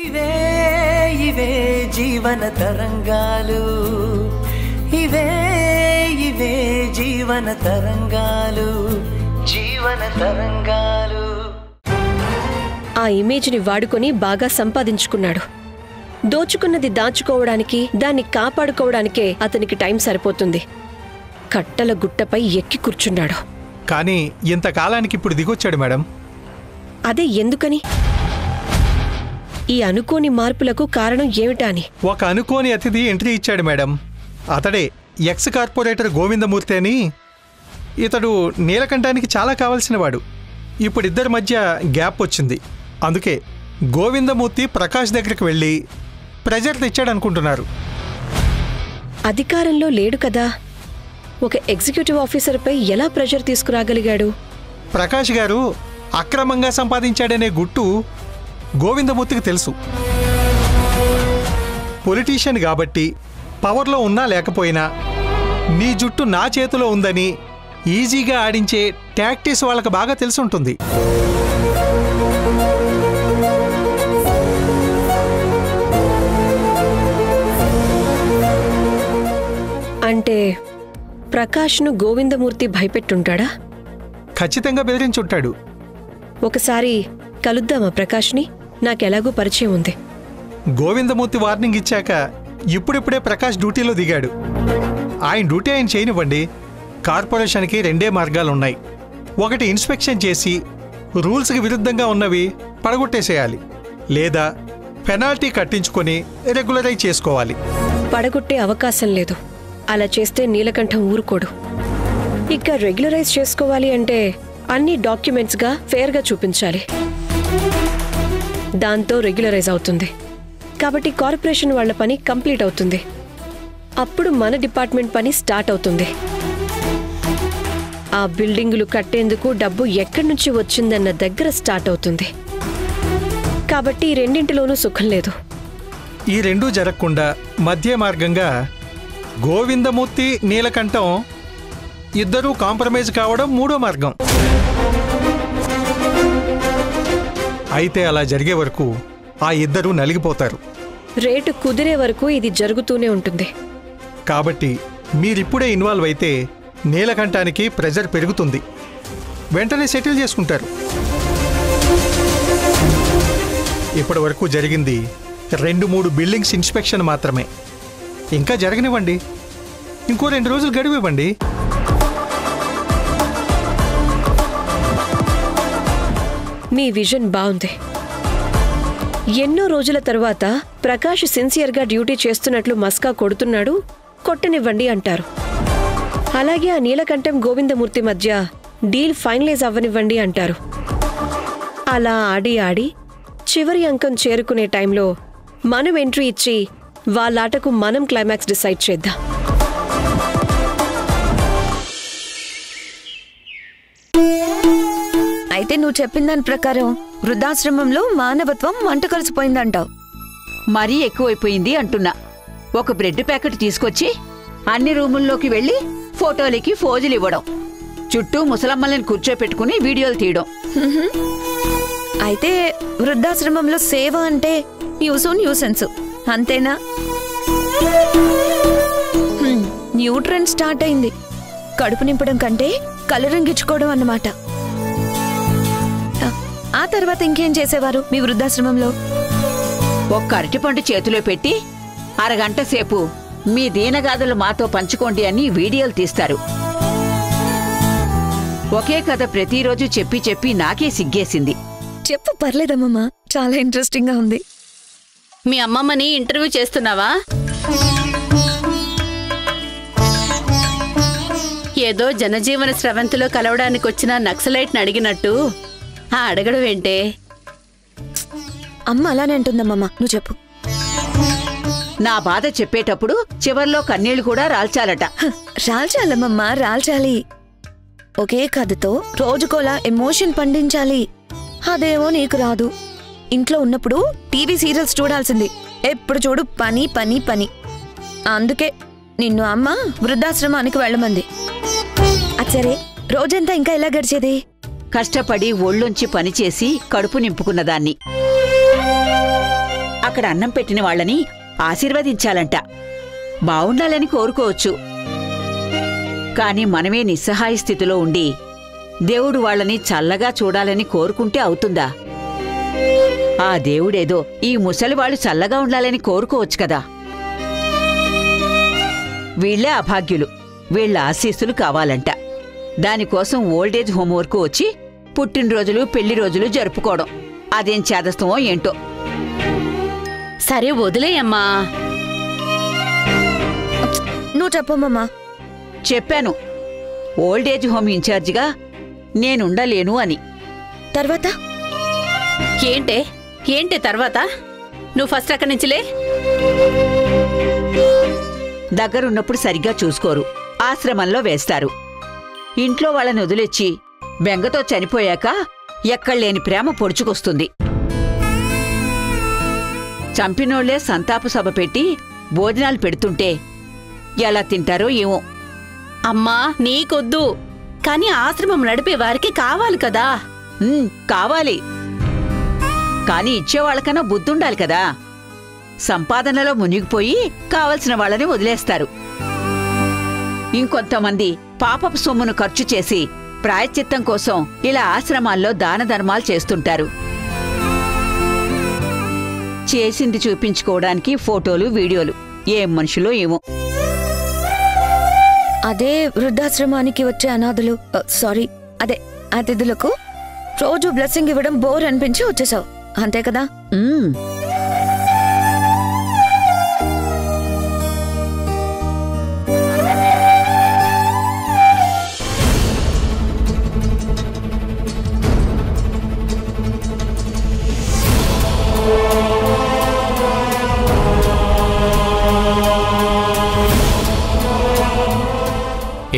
ఇవే ఇవే జీవన తరంగాలు, ఇవే ఇవే జీవన తరంగాలు, జీవన తరంగాలు. ఆ ఇమేజ్ని వాడుకొని బాగా సంపాదించుకున్నాడు. దోచుకున్నది దాచుకోవడానికి, దాన్ని కాపాడుకోవడానికే అతనికి టైం సరిపోతుంది. కట్టల గుట్టపై ఎక్కి కూర్చున్నాడు. కానీ ఇంతకాలానికి ఇప్పుడు దిగొచ్చాడు మేడం. అదే ఎందుకని? ఈ అనుకోని మార్పులకు కారణం ఏమిటా అని. ఒక అనుకోని అతిథి ఎంట్రీ ఇచ్చాడు మేడం. అతడే ఎక్స్ కార్పొరేటర్ గోవిందమూర్తి అని. ఇతడు నీలకంఠానికి చాలా కావాల్సినవాడు. ఇప్పుడిద్దరి మధ్య గ్యాప్ వచ్చింది. అందుకే గోవిందమూర్తి ప్రకాష్ దగ్గరికి వెళ్ళి ప్రెజర్ తెచ్చాడనుకుంటున్నారు. అధికారంలో లేడు కదా, ఒక ఎగ్జిక్యూటివ్ ఆఫీసర్పై ఎలా ప్రెజర్ తీసుకురాగలిగాడు? ప్రకాష్ గారు అక్రమంగా సంపాదించాడనే గుట్టు గోవిందమూర్తికి తెలుసు. పొలిటీషియన్ కాబట్టి పవర్లో ఉన్నా లేకపోయినా నీ జుట్టు నా చేతిలో ఉందని ఈజీగా ఆడించే టాక్టిక్స్ వాళ్ళకి బాగా తెలుసుంటుంది. అంటే ప్రకాష్ను గోవిందమూర్తి భయపెట్టుంటాడా? ఖచ్చితంగా బెదిరించుంటాడు. ఒకసారి కలుద్దామా ప్రకాష్ని? నాకెలాగూ పరిచయం ఉంది. గోవిందమూర్తి వార్నింగ్ ఇచ్చాక ఇప్పుడిప్పుడే ప్రకాష్ డ్యూటీలో దిగాడు. ఆయన డ్యూటీ ఆయన చేయనివ్వండి. కార్పొరేషన్కి రెండే మార్గాలున్నాయి. ఒకటి ఇన్స్పెక్షన్ చేసి రూల్స్కి విరుద్ధంగా ఉన్నవి పడగొట్టేసేయాలి, లేదా పెనాల్టీ కట్టించుకొని రెగ్యులరైజ్ చేసుకోవాలి. పడగొట్టే అవకాశం లేదు. అలా చేస్తే నీలకంఠం ఊరుకోడు. ఇక రెగ్యులరైజ్ చేసుకోవాలి అంటే అన్ని డాక్యుమెంట్స్గా ఫేర్గా చూపించాలి. దాంతో రెగ్యులరైజ్ అవుతుంది. కాబట్టి కార్పొరేషన్ వాళ్ల పని కంప్లీట్ అవుతుంది. అప్పుడు మన డిపార్ట్మెంట్ పని స్టార్ట్ అవుతుంది. ఆ బిల్డింగులు కట్టేందుకు డబ్బు ఎక్కడి నుంచి వచ్చిందన్న దగ్గర స్టార్ట్ అవుతుంది. కాబట్టి ఈ రెండింటిలోనూ సుఖం లేదు. ఈ రెండూ జరగకుండా మధ్య మార్గంగా గోవిందమూర్తి నీలకంఠం ఇద్దరూ కాంప్రమైజ్ కావడం మూడో మార్గం. అయితే అలా జరిగే వరకు ఆ ఇద్దరూ నలిగిపోతారు. రేటు కుదిరే వరకు ఇది జరుగుతూనే ఉంటుంది. కాబట్టి మీరిప్పుడే ఇన్వాల్వ్ అయితే నీలకంఠానికి ప్రెజర్ పెరుగుతుంది. వెంటనే సెటిల్ చేసుకుంటారు. ఇప్పటి వరకు జరిగింది 2-3 బిల్డింగ్స్ ఇన్స్పెక్షన్ మాత్రమే. ఇంకా జరగనివ్వండి. ఇంకో 2 రోజులు గడువు ఇవ్వండి. మీ విజన్ బాగుంది. ఎన్నో రోజుల తరువాత ప్రకాష్ సిన్సియర్గా డ్యూటీ చేస్తున్నట్లు మస్కా కొడుతున్నాడు, కొట్టనివ్వండి అంటారు. అలాగే ఆ నీలకంఠం గోవిందమూర్తి మధ్య డీల్ ఫైనలైజ్ అవ్వనివ్వండి అంటారు. అలా ఆడి ఆడి చివరి అంకం చేరుకునే టైంలో మనం ఎంట్రీ ఇచ్చి వాళ్ళాటకు మనం క్లైమాక్స్ డిసైడ్ చేద్దాం. అయితే నువ్వు చెప్పిన దాని ప్రకారం వృద్ధాశ్రమంలో మానవత్వం మంట కలిసిపోయిందంటావు. మరీ ఎక్కువైపోయింది అంటున్నా. ఒక బ్రెడ్ ప్యాకెట్ తీసుకొచ్చి అన్ని రూముల్లోకి వెళ్లి ఫోటోలకి ఫోజులు ఇవ్వడం, చుట్టూ ముసలమ్మల్ని కూర్చోపెట్టుకుని వీడియోలు తీయడం. అయితే వృద్ధాశ్రమంలో సేవ అంటే న్యూసెన్స్ అంతేనా? న్యూ ట్రెండ్ స్టార్ట్ అయింది. కడుపు నింపడం కంటే కలరంగిచ్చుకోవడం అన్నమాట. ఆ తర్వాత ఇంకేం చేసేవారు మీ వృద్ధాశ్రమంలో? ఒక్క అరటిపండు చేతిలో పెట్టి అరగంట సేపు మీ దీనగాథలు మాతో పంచుకోండి అని వీడియోలు తీస్తారు. ఒకే కథ ప్రతిరోజు చెప్పి చెప్పి నాకే సిగ్గేసింది. చెప్పు, పర్లేదమ్మా, చాలా ఇంట్రెస్టింగ్ గా ఉంది. మీ అమ్మమ్మని ఇంటర్వ్యూ చేస్తున్నావా? ఏదో జనజీవన స్రవంతిలో కలవడానికి వచ్చిన నక్సలైట్ని అడిగినట్టు ఆ అడగడం ఏంటే? అమ్మ అలానే అంటుందమ్మా, నువ్వు చెప్పు. నా బాధ చెప్పేటప్పుడు చివర్లో కన్నీళ్లు కూడా రాల్చాలట. రాల్చాలమ్మమ్మా, రాల్చాలి. ఒకే కథతో రోజుకోలా ఎమోషన్ పండించాలి. అదేమో నీకు రాదు. ఇంట్లో ఉన్నప్పుడు టీవీ సీరియల్స్ చూడాల్సింది. ఎప్పుడు చూడు పని పని పని. అందుకే నిన్ను అమ్మ వృద్ధాశ్రమానికి వెళ్ళమంది. అచ్చరే, రోజంతా ఇంకా ఎలా గడిచేది? కష్టపడి ఒళ్ళొంచి పనిచేసి కడుపు నింపుకున్నదాన్ని. అక్కడ అన్నం పెట్టిన వాళ్ళని ఆశీర్వదించాలంట. బావుండాలని కోరుకోవచ్చు. కాని మనమే నిస్సహాయ స్థితిలో ఉండి దేవుడు వాళ్ళని చల్లగా చూడాలని కోరుకుంటే అవుతుందా? ఆ దేవుడేదో ఈ ముసలివాళ్లు చల్లగా ఉండాలని కోరుకోవచ్చు కదా. వీళ్లే అభాగ్యులు, వీళ్ల ఆశీస్సులు కావాలంట. దానికోసం ఓల్డేజ్ హోమ్ వరకు వచ్చి పుట్టినరోజులు పెళ్లి రోజులు జరుపుకోవడం అదేం చేదస్తమో ఏంటో. సరే వదిలేయమ్మా. నువ్వు చెప్పమ్మా. చెప్పాను ఓల్డేజ్ హోమ్ ఇన్ఛార్జిగా నేనుండలేను అని. తర్వాత ఏంటే తర్వాత? నువ్వు ఫస్ట్ అక్కడి నుంచిలే. దగ్గరున్నప్పుడు సరిగ్గా చూసుకోరు, ఆశ్రమంలో వేస్తారు. ఇంట్లో వాళ్ళని వదిలేచ్చి బెంగతో చనిపోయాక ఎక్కడలేని ప్రేమ పొడుచుకొస్తుంది. చంపినోళ్లే సంతాప సభ పెట్టి భోజనాలు పెడుతుంటే ఎలా తింటారో ఏమో. అమ్మా నీకొద్దు, కాని ఆశ్రమం నడిపే వారికి కావాలి కదా. కావాలి, కాని ఇచ్చేవాళ్ళకన్నా బుద్ధుండాలి కదా. సంపాదనలో మునిగిపోయి కావలసిన వాళ్ళని వదిలేస్తారు. ఇంకొంతమంది పాపపు సొమ్మును ఖర్చు చేసి ప్రాయశ్చిత్తం కోసం ఇలా ఆశ్రమాల్లో దాన ధర్మాలు చేస్తుంటారు. చేసింది చూపించుకోవడానికి ఫోటోలు వీడియోలు. ఏం మనుషులో ఏమో. అదే వృద్ధాశ్రమానికి వచ్చే అనాథులు సారీ అదే అతిథులకు రోజు బ్లెస్సింగ్ ఇవ్వడం బోర్ అనిపించి వచ్చేసావు అంతే కదా.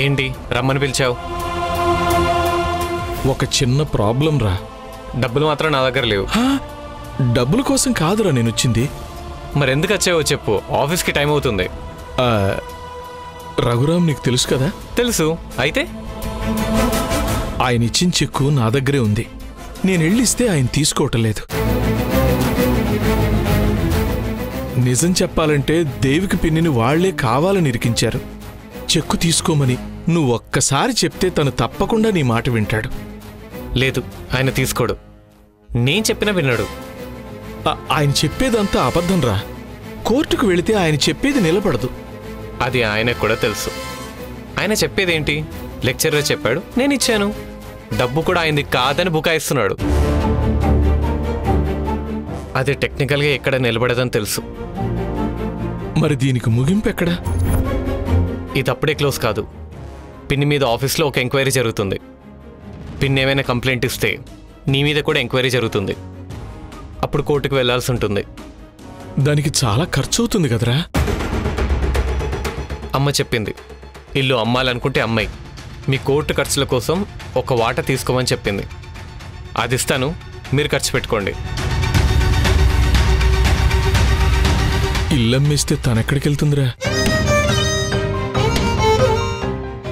ఏంటి రమ్మని పిలిచావు? ఒక చిన్న ప్రాబ్లం రా. డబ్బులు మాత్రం నా దగ్గర లేవు. డబ్బుల కోసం కాదురా నేనొచ్చింది. మరెందుకు వచ్చావో చెప్పు, ఆఫీస్కి టైం అవుతుంది. రఘురామ్ నీకు తెలుసు కదా? తెలుసు. అయితే ఆయన ఇచ్చిన చెక్కు నా దగ్గరే ఉంది. నేనెళ్ళిస్తే ఆయన తీసుకోవటం లేదు. నిజం చెప్పాలంటే దేవికి పిన్నిని వాళ్లే కావాలని ఇరికించారు. చెక్కు తీసుకోమని నువ్వు ఒక్కసారి చెప్తే తను తప్పకుండా నీ మాట వింటాడు. లేదు, ఆయన తీసుకోడు. నేను చెప్పినా విన్నాడు. ఆయన చెప్పేదంతా అబద్ధం రా. కోర్టుకు వెళితే ఆయన చెప్పేది నిలబడదు. అది ఆయనకు కూడా తెలుసు. ఆయన చెప్పేదేంటి? లెక్చరర్ చెప్పాడు, నేను ఇచ్చాను. డబ్బు కూడా ఆయనది కాదని బుకాయిస్తున్నాడు. అది టెక్నికల్గా ఎక్కడ నిలబడదని తెలుసు. మరి దీనికి ముగింపు ఎక్కడా? ఇది అప్పుడే క్లోజ్ కాదు. పిన్ని మీద ఆఫీస్లో ఒక ఎంక్వైరీ జరుగుతుంది. పిన్ని ఏమైనా కంప్లైంట్ ఇస్తే నీ మీద కూడా ఎంక్వైరీ జరుగుతుంది. అప్పుడు కోర్టుకు వెళ్లాల్సి ఉంటుంది. దానికి చాలా ఖర్చు అవుతుంది కదరా. అమ్మ చెప్పింది, ఇల్లు అమ్మాలనుకుంటే అమ్మాయి, మీ కోర్టు ఖర్చుల కోసం ఒక వాటా తీసుకోమని చెప్పింది. అది ఇస్తాను, మీరు ఖర్చు పెట్టుకోండి. ఇల్లమ్మేస్తే తనెక్కడికి వెళ్తుందిరా?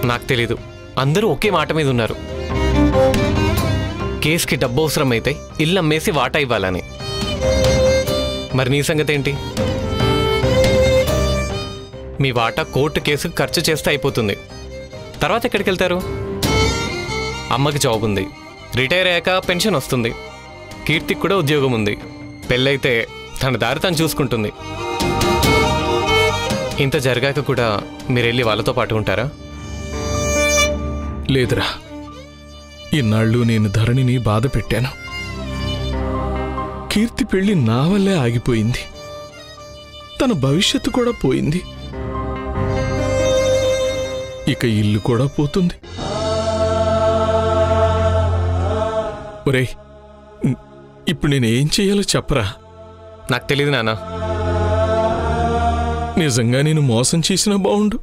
నాకు తెలీదు. అందరూ ఒకే మాట మీద ఉన్నారు. కేసుకి డబ్బు అవసరమైతే ఇల్లు అమ్మేసి వాటా ఇవ్వాలని. మరి నీ సంగతి ఏంటి? మీ వాటా కోర్టు కేసుకు ఖర్చు చేస్తే అయిపోతుంది. తర్వాత ఎక్కడికి వెళ్తారు? అమ్మకి జాబ్ ఉంది, రిటైర్ అయ్యాక పెన్షన్ వస్తుంది. కీర్తికి కూడా ఉద్యోగం ఉంది. పెళ్ళైతే తన దారి తను చూసుకుంటుంది. ఇంత జరగాక కూడా మీరెళ్ళి వాళ్ళతో పాటు ఉంటారా? లేదురా. ఇన్నాళ్ళు నేను ధరణిని బాధ పెట్టాను. కీర్తి పెళ్లి నా వల్లే ఆగిపోయింది. తన భవిష్యత్తు కూడా పోయింది. ఇక ఇల్లు కూడా పోతుంది. ఒరేయ్, ఇప్పుడు నేనేం చెయ్యాలో చెప్పరా? నాకు తెలియదు నాన్న. నిజంగా నేను మోసం చేసినా బావుండు.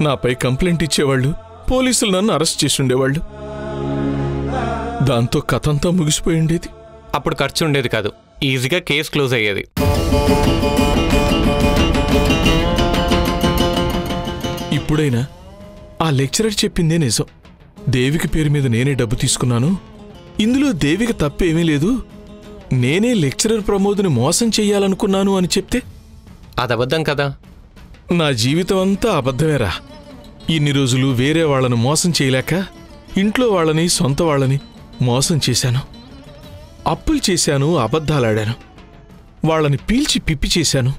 నాపై కంప్లైంట్ ఇచ్చేవాళ్ళు, పోలీసులు నన్ను అరెస్ట్ చేసి ఉండేవాళ్ళు. దాంతో కథంతా ముగిసిపోయి ఉండేది. అప్పుడు ఖర్చు ఉండేది కాదు, ఈజీగా కేసు క్లోజ్ అయ్యేది. ఇప్పుడైనా ఆ లెక్చరర్ చెప్పిందే నిజం. దేవికి పేరు మీద నేనే డబ్బు తీసుకున్నాను. ఇందులో దేవికి తప్పేమీ లేదు. నేనే లెక్చరర్ ప్రమోద్ని మోసం చెయ్యాలనుకున్నాను అని చెప్తే? అది అబద్ధం కదా. నా జీవితం అంతా అబద్ధమేరా. ఇన్ని రోజులు వేరే వాళ్లను మోసం చేయలేక ఇంట్లో వాళ్ళని సొంత వాళ్ళని మోసం చేశాను. అప్పులు చేశాను, అబద్ధాలాడాను, వాళ్ళని పీల్చి పిప్పి చేశాను.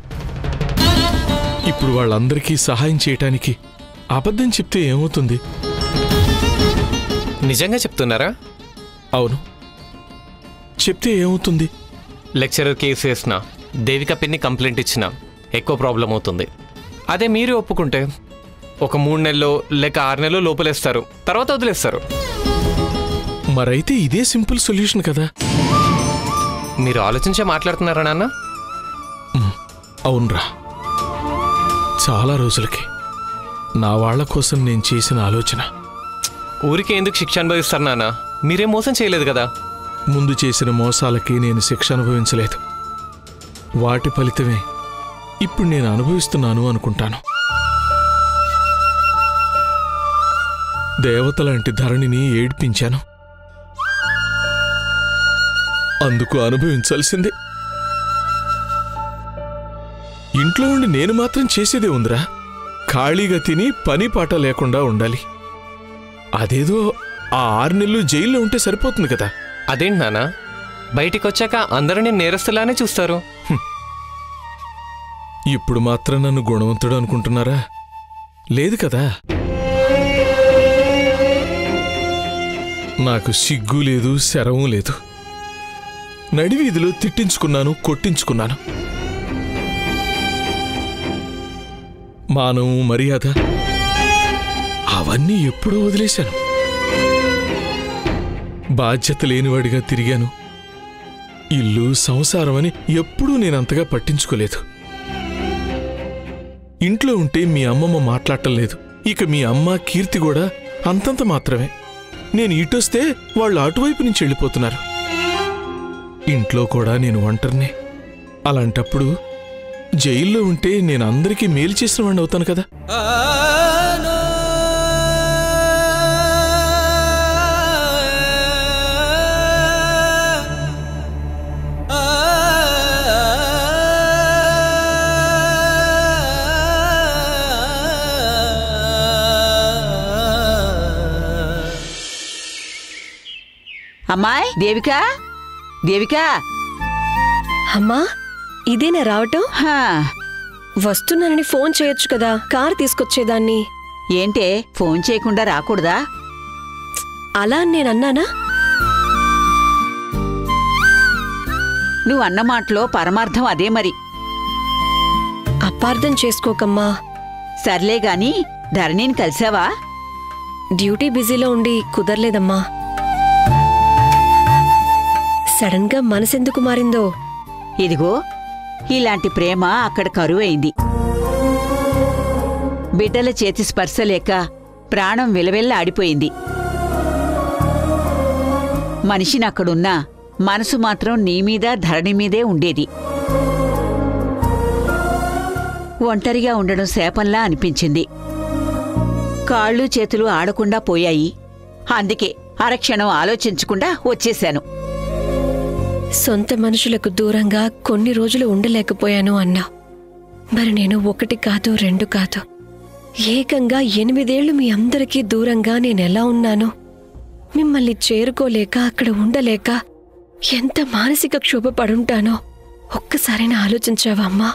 ఇప్పుడు వాళ్ళందరికీ సహాయం చేయటానికి అబద్ధం చెప్తే ఏమవుతుంది? నిజంగా చెప్తున్నారా? అవును, చెప్తే ఏమవుతుంది? లెక్చరర్ కేసు వేసినా, దేవిక పిన్ని కంప్లైంట్ ఇచ్చినా ఎక్కువ ప్రాబ్లం అవుతుంది. అదే మీరు ఒప్పుకుంటే ఒక 3 నెలలో లేక 6 నెలలో లోపలేస్తారు, తర్వాత వదిలేస్తారు. మరైతే ఇదే సింపుల్ సొల్యూషన్ కదా. మీరు ఆలోచించే మాట్లాడుతున్నారా నాన్న? అవునరా, చాలా రోజులకి నా వాళ్ల కోసం నేను చేసిన ఆలోచన. ఊరికే ఎందుకు శిక్ష అనుభవిస్తారు నాన్న? మీరేం మోసం చేయలేదు కదా. ముందు చేసిన మోసాలకి నేను శిక్ష అనుభవించలేదు. వాటి ఫలితమే ఇప్పుడు నేను అనుభవిస్తున్నాను అనుకుంటాను. దేవతలాంటి ధరణిని ఏడ్పించాను, అందుకు అనుభవించాల్సిందే. ఇంట్లో ఉండి నేను మాత్రం చేసేదే ఉందిరా. ఖాళీగా తిని పని పాట లేకుండా ఉండాలి. అదేదో ఆ 6 నెలలు జైల్లో ఉంటే సరిపోతుంది కదా. అదేంటి నాన్న, బయటికి వచ్చాక అందరినీ నేరస్తులానే చూస్తారు. ఇప్పుడు మాత్రం నన్ను గుణవంతుడు అనుకుంటున్నారా? లేదు కదా. నాకు సిగ్గు లేదు, శరవం లేదు. నడివీధిలో తిట్టించుకున్నాను, కొట్టించుకున్నాను. మానం, మర్యాద అవన్నీ ఎప్పుడూ వదిలేశాను. బాధ్యత లేనివాడిగా తిరిగాను. ఇల్లు, సంసారం అని ఎప్పుడూ నేనంతగా పట్టించుకోలేదు. ఇంట్లో ఉంటే మీ అమ్మమ్మ మాట్లాడటం లేదు. ఇక మీ అమ్మ, కీర్తి కూడా అంతంత మాత్రమే. నేను ఇటొస్తే వాళ్ళు అటువైపు నుంచి వెళ్ళిపోతున్నారు. ఇంట్లో కూడా నేను ఒంటరినే. అలాంటప్పుడు జైల్లో ఉంటే నేను అందరికీ మేలు చేసిన వాడిని అవుతాను కదా. అమ్మాయి దేవికా, దేవికా. అమ్మా, ఇదేనా రావటం? వస్తున్నానని ఫోన్ చేయొచ్చు కదా, కారు తీసుకొచ్చేదాన్ని. ఏంటే ఫోన్ చేయకుండా రాకూడదా? అలా నేనన్నానా? నువ్వు అన్న మాటలో పరమార్థం అదే మరి. అపార్థం చేసుకోకమ్మా. సర్లే గాని ధరణిని కలిసావా? డ్యూటీ బిజీలో ఉండి కుదరలేదమ్మా. సడన్ గా మనసెందుకు మారిందో. ఇదిగో ఇలాంటి ప్రేమ అక్కడ కరువైంది. బిడ్డల చేతి స్పర్శ లేక ప్రాణం విలవెల్ల ఆడిపోయింది. మనిషిని అక్కడున్నా మనసు మాత్రం నీమీద, ధరణి మీదే ఉండేది. ఒంటరిగా ఉండడం శాపంలా అనిపించింది. కాళ్ళు చేతులు ఆడకుండా పోయాయి. అందుకే అరక్షణం ఆలోచించకుండా వచ్చేశాను. సొంత మనుషులకు దూరంగా కొన్ని రోజులు ఉండలేకపోయాను అన్నా. మరి నేను 1 కాదు 2 కాదు, ఏకంగా 8 ఏళ్లు మీ అందరికీ దూరంగా నేనెలా ఉన్నానో, మిమ్మల్ని చేరుకోలేక అక్కడ ఉండలేక ఎంత మానసిక క్షోభ పడుంటానో ఒక్కసారైనా ఆలోచించావా అమ్మా?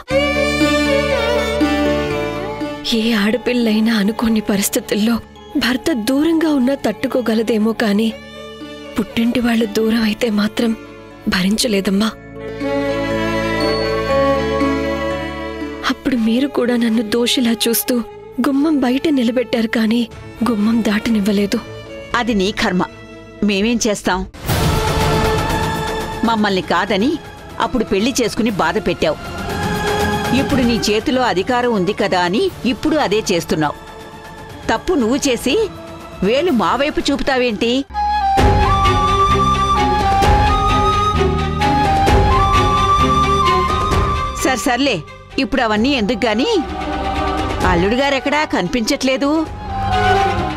ఏ ఆడపిల్లైనా అనుకోని పరిస్థితుల్లో భర్త దూరంగా ఉన్నా తట్టుకోగలదేమో కాని పుట్టింటి వాళ్ళు దూరం అయితే మాత్రం భరించలేదమ్మా. అప్పుడు మీరు కూడా నన్ను దోషిలా చూస్తూ గుమ్మం బయట నిలబెట్టారు కానీ గుమ్మం దాటనివ్వలేదు. అది నీ కర్మ, మేమేం చేస్తాం? మమ్మల్ని కాదని అప్పుడు పెళ్లి చేసుకుని బాధ పెట్టావు. ఇప్పుడు నీ చేతిలో అధికారం ఉంది కదా అని ఇప్పుడు అదే చేస్తున్నావు. తప్పు నువ్వు చేసి వేలు మా వైపు చూపుతావేంటి? సర్లే, ఇప్పుడు అవన్నీ ఎందుకు గాని, అల్లుడుగారెక్కడా కనిపించట్లేదు.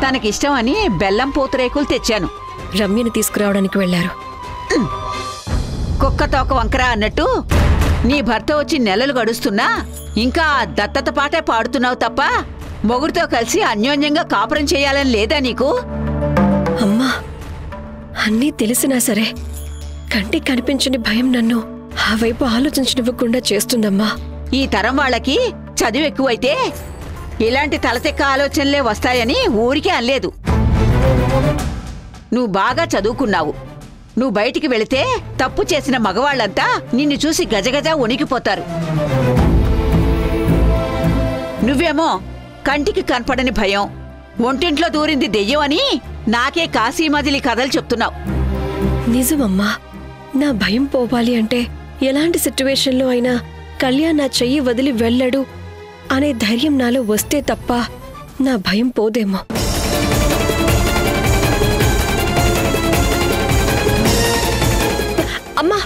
తనకిష్టం అని బెల్లం పూతరేకులు తెచ్చాను. రమ్యని తీసుకురావడానికి వెళ్లారు. కుక్క తోక వంకరా అన్నట్టు నీ భర్త వచ్చి నెలలు గడుస్తున్నా ఇంకా ఆ దత్తత పాటే పాడుతున్నావు తప్ప మొగుడితో కలిసి అన్యోన్యంగా కాపురం చేయాలని లేదా నీకు? అమ్మా, అన్నీ తెలిసినా సరే కంటికి కనిపించని భయం నన్ను ఆ వైపు ఆలోచించనివ్వకుండా చేస్తుందమ్మా. ఈ తరం వాళ్ళకి చదువు ఎక్కువైతే ఇలాంటి తలతెక్క ఆలోచనలే వస్తాయని ఊరికే అనలేదు. నువ్వు బాగా చదువుకున్నావు. నువ్వు బయటికి వెళితే తప్పు చేసిన మగవాళ్లంతా నిన్ను చూసి గజగజ వణికిపోతారు. నువ్వేమో కంటికి కనపడని భయం, ఒంటింట్లో దూరింది దెయ్యం అని నాకే కాశీమదిలి కథలు చెప్తున్నావు. నిజమమ్మా, నా భయం పోవాలి అంటే ఎలాంటి సిట్యువేషన్లో అయినా కళ్యాణ్ నా చెయ్యి వదిలి వెళ్ళడు అనే ధైర్యం నాలో వస్తే తప్ప నా భయం పోదేమో. అమ్మా,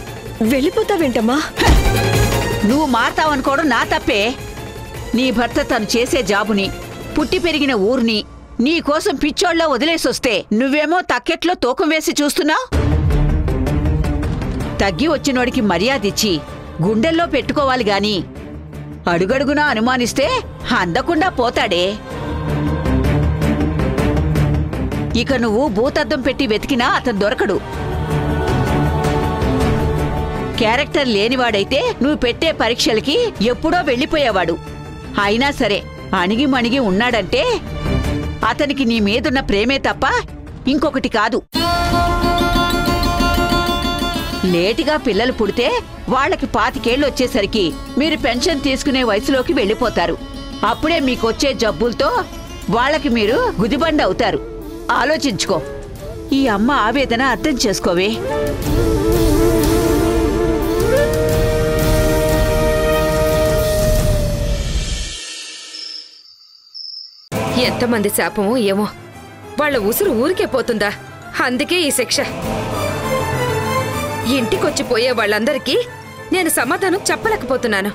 వెళ్ళిపోతావేంటమ్మా? నువ్వు మారతావనుకోవడం నా తప్పే. నీ భర్త తను చేసే జాబుని, పుట్టి పెరిగిన ఊరిని నీ కోసం పిచ్చోళ్ళ వదిలేసొస్తే నువ్వేమో తక్కెట్లో తూకం వేసి చూస్తున్నావు. తగ్గి వచ్చినోడికి మర్యాదిచ్చి గుండెల్లో పెట్టుకోవాలి గాని అడుగడుగునా అనుమానిస్తే అందకుండా పోతాడే. ఇక నువ్వు భూతద్దం పెట్టి వెతికినా అతను దొరకడు. క్యారెక్టర్ లేనివాడైతే నువ్వు పెట్టే పరీక్షలకి ఎప్పుడో వెళ్ళిపోయేవాడు. అయినా సరే అణిగిమణిగి ఉన్నాడంటే అతనికి నీ మీదున్న ప్రేమే తప్ప ఇంకొకటి కాదు. లేటుగా పిల్లలు పుడితే వాళ్ళకి 25 ఏళ్ళు వచ్చేసరికి మీరు పెన్షన్ తీసుకునే వయసులోకి వెళ్ళిపోతారు. అప్పుడే మీకొచ్చే జబ్బులతో వాళ్ళకి మీరు గుదిబండ అవుతారు. ఆలోచించుకో. ఈ అమ్మ ఆవేదన అర్థం చేసుకోవే. ఎంతమంది శాపమో ఏమో, వాళ్ళ ఉసురు ఊరికే పోతుందా? అందుకే ఈ శిక్ష. ఇంటికొచ్చి పోయే వాళ్ళందరికీ నేను సమాధానం చెప్పలేకపోతున్నాను.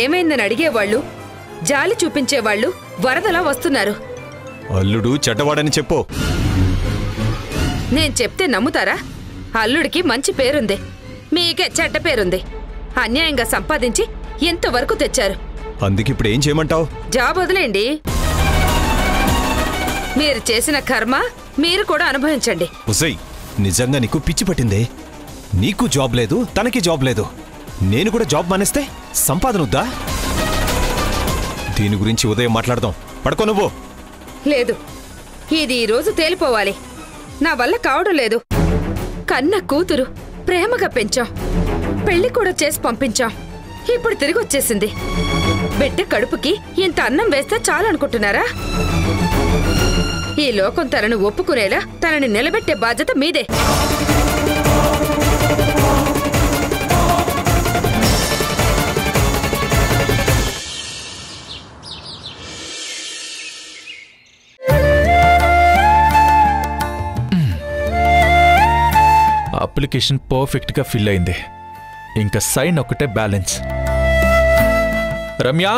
ఏమైందని అడిగేవాళ్ళు, జాలి చూపించేవాళ్ళు వరదలా వస్తున్నారు. అల్లుడు చెడ్డవాడని చెప్పు. నేను చెప్తే నమ్ముతారా? అల్లుడికి మంచి పేరుంది, మీకే చెడ్డ పేరుంది. అన్యాయంగా సంపాదించి ఎంతవరకు తెచ్చారు. అందుకిప్పుడు ఏం చేయమంటావు? జాబ్ వదిలేండి. మీరు చేసిన కర్మ మీరు కూడా అనుభవించండి. ఉసై, నిజంగా నీకు పిచ్చి పట్టిందే. నీకు జాబ్ లేదు, తనకి జాబ్ లేదు. నేను కూడా జాబ్ మానేస్తే సంపాదన వద్దా? దీని గురించి ఉదయం మాట్లాడదాం. పడుకో నువ్వు. లేదు, ఇది ఈ రోజు తేలిపోవాలి. నా వల్ల కావడం లేదు. కన్న కూతురు ప్రేమగా పెంచాం, పెళ్లి కూడా చేసి పంపించాం. ఇప్పుడు తిరిగి వచ్చేసింది. బిడ్డ కడుపుకి ఇంత అన్నం వేస్తే చాలనుకుంటున్నారా? ఈ లోకం తనను ఒప్పుకునేలా తనని నిలబెట్టే బాధ్యత మీదే. అప్లికేషన్ పర్ఫెక్ట్గా ఫిల్ అయింది. ఇంకా సైన్ ఒకటే బ్యాలెన్స్. రమ్య,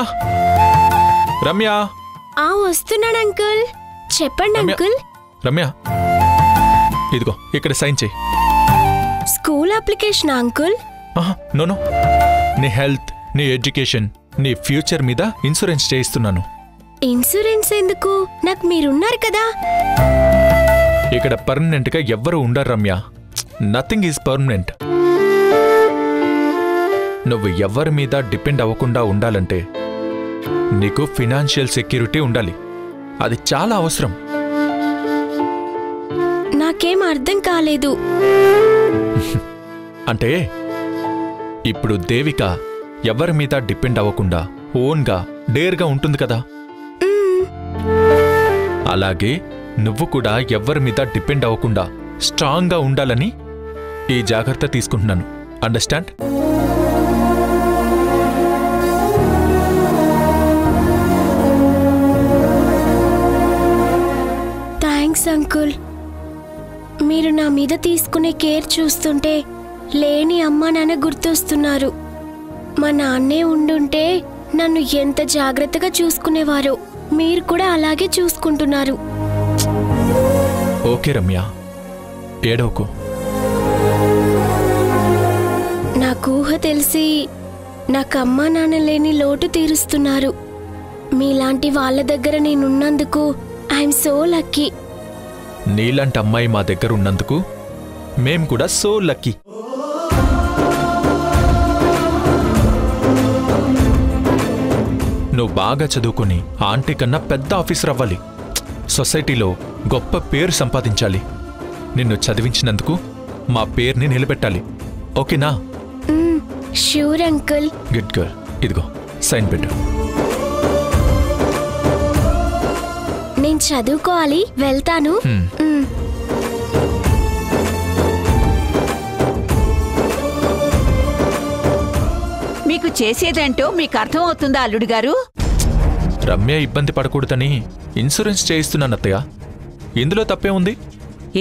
రమ్య. వస్తున్నాను అంకుల్. చెప్పండి అంకుల్. రమ్య, ఇదిగో ఇక్కడ సైన్ చేయి. School application uncle? నోనో, నీ హెల్త్, నీ ఎడ్యుకేషన్, నీ ఫ్యూచర్ మీద ఇన్సూరెన్స్ చేయిస్తున్నాను. ఇన్సూరెన్స్ ఎందుకు? నాకు మీరున్నారు కదా. ఇక్కడ పర్మనెంట్ గా ఎవ్వరూ ఉండరు రమ్య. Nothing is permanent. నువ్వు ఎవరి మీద డిపెండ్ అవ్వకుండా ఉండాలంటే నీకు ఫినాన్షియల్ సెక్యూరిటీ ఉండాలి. అది చాలా అవసరం. నాకేం అర్థం కాలేదు. అంటే ఇప్పుడు దేవిక ఎవరి మీద డిపెండ్ అవ్వకుండా ఓన్గా డేర్గా ఉంటుంది కదా, అలాగే నువ్వు కూడా ఎవరి మీద డిపెండ్ అవ్వకుండా స్ట్రాంగ్గా ఉండాలని ఈ జాగ్రత్త తీసుకుంటున్నాను. అండర్స్టాండ్? Thanks uncle. మీరు నా మీద తీసుకునే కేర్ చూస్తుంటే లేని అమ్మా నాన్న గుర్తొస్తున్నారు. మా నాన్నే ఉండుంటే నన్ను ఎంత జాగ్రత్తగా చూసుకునేవారు. మీరు కూడా అలాగే చూసుకుంటున్నారు. ఓకే రమ్య, ఏడవకు. నాకు ఊహ తెలిసి నాకు అమ్మా నాన్న లేని లోటు తీరుస్తున్నారు. మీలాంటి వాళ్ళ దగ్గర నేనున్నందుకు ఐఎమ్ సో లక్కీ. నీలాంటి అమ్మాయి మా దగ్గర ఉన్నందుకు మేం కూడా సో లక్కీ. నువ్వు బాగా చదువుకుని ఆంటీ కన్నా పెద్ద ఆఫీసర్ అవ్వాలి. సొసైటీలో గొప్ప పేరు సంపాదించాలి. నిన్ను చదివించినందుకు మా పేరుని నిలబెట్టాలి. ఓకేనా? Sure uncle. Good girl. ఇదిగో సైన్ పెట్టు. నేను చదువుకోవాలి, వెళ్తాను. మీకు చేసేదేంటో మీకు అర్థమవుతుందా అల్లుడు గారు? రమ్య ఇబ్బంది పడకూడదని ఇన్సూరెన్స్ చేయిస్తున్నానత్తయ్య. ఇందులో తప్పే ఉంది?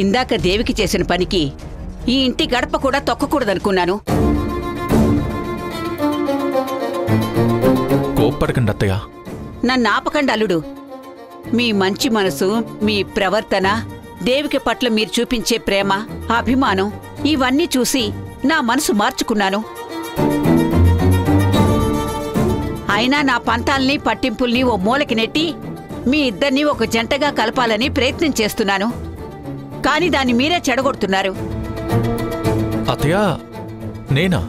ఇందాక దేవికి చేసిన పనికి ఈ ఇంటి గడప కూడా తొక్కకూడదనుకున్నాను. కోప్పడకండి అత్తయ్య. నన్ను ఆపకండి అల్లుడు. మీ మంచి మనసు, మీ ప్రవర్తన, దేవికి పట్ల మీరు చూపించే ప్రేమ, అభిమానం ఇవన్నీ చూసి నా మనసు మార్చుకున్నాను. అయినా నా పంతాల్ని పట్టింపుల్ని ఓ మూలకి నెట్టి మీ ఇద్దరినీ ఒక జంటగా కలపాలని ప్రయత్నం చేస్తున్నాను. కాని దాన్ని మీరే చెడగొడుతున్నారు. అత్తయ్య, నేనా?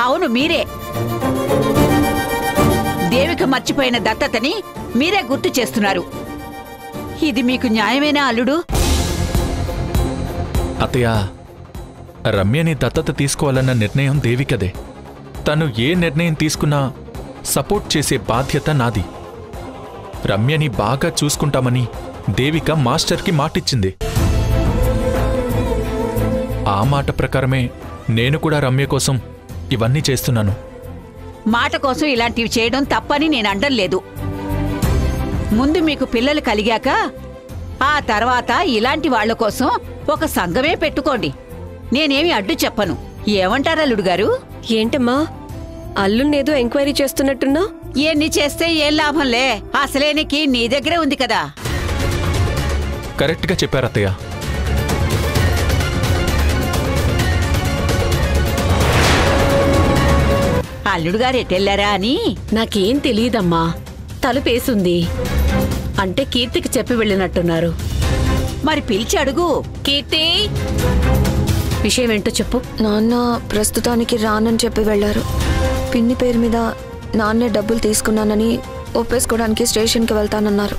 అవును, మీరే. దేవిక మర్చిపోయిన దత్తతని మీరే గుర్తు చేస్తున్నారు. ఇది మీకు న్యాయమేనా అల్లుడు? అత్తయ్య, రమ్యని దత్తత తీసుకోవాలన్న నిర్ణయం దేవికదే. తను ఏ నిర్ణయం తీసుకున్నా సపోర్ట్ చేసే బాధ్యత నాది. రమ్యని బాగా చూసుకుంటామని దేవిక మాస్టర్కి మాటిచ్చింది. ఆ మాట ప్రకారమే నేను కూడా రమ్య కోసం ఇవన్నీ చేస్తున్నాను. మాట కోసం ఇలాంటివి చేయడం తప్పని నేను అండలేదు. ముందు మీకు పిల్లలు కలిగాక ఆ తర్వాత ఇలాంటి వాళ్ల కోసం ఒక సంఘమే పెట్టుకోండి. నేనేమి అడ్డు చెప్పను. ఏమంటారు అల్లుడు గారు? ఏంటమ్మా, అల్లున్నేదో ఎంక్వైరీ చేస్తున్నట్టున్నా? ఎన్ని చేస్తే ఏం లాభంలే, అసలేనికి నీ దగ్గరే ఉంది కదా. కరెక్ట్గా చెప్పారు అత్తయ్య. అల్లుడు గారు ఎటెళ్లారా అని. నాకేం తెలియదమ్మా, తలుపేసుంది. అంటే కీర్తికి చెప్పి వెళ్ళినట్టున్నారు. మరి పిలిచి అడుగు. కీర్తి, విషయం ఏంటో చెప్పు. నాన్న ప్రస్తుతానికి రానని చెప్పి వెళ్లారు. పిన్ని పేరు మీద నాన్నే డబ్బులు తీసుకున్నానని ఒప్పేసుకోవడానికి స్టేషన్కి వెళ్తానన్నారు.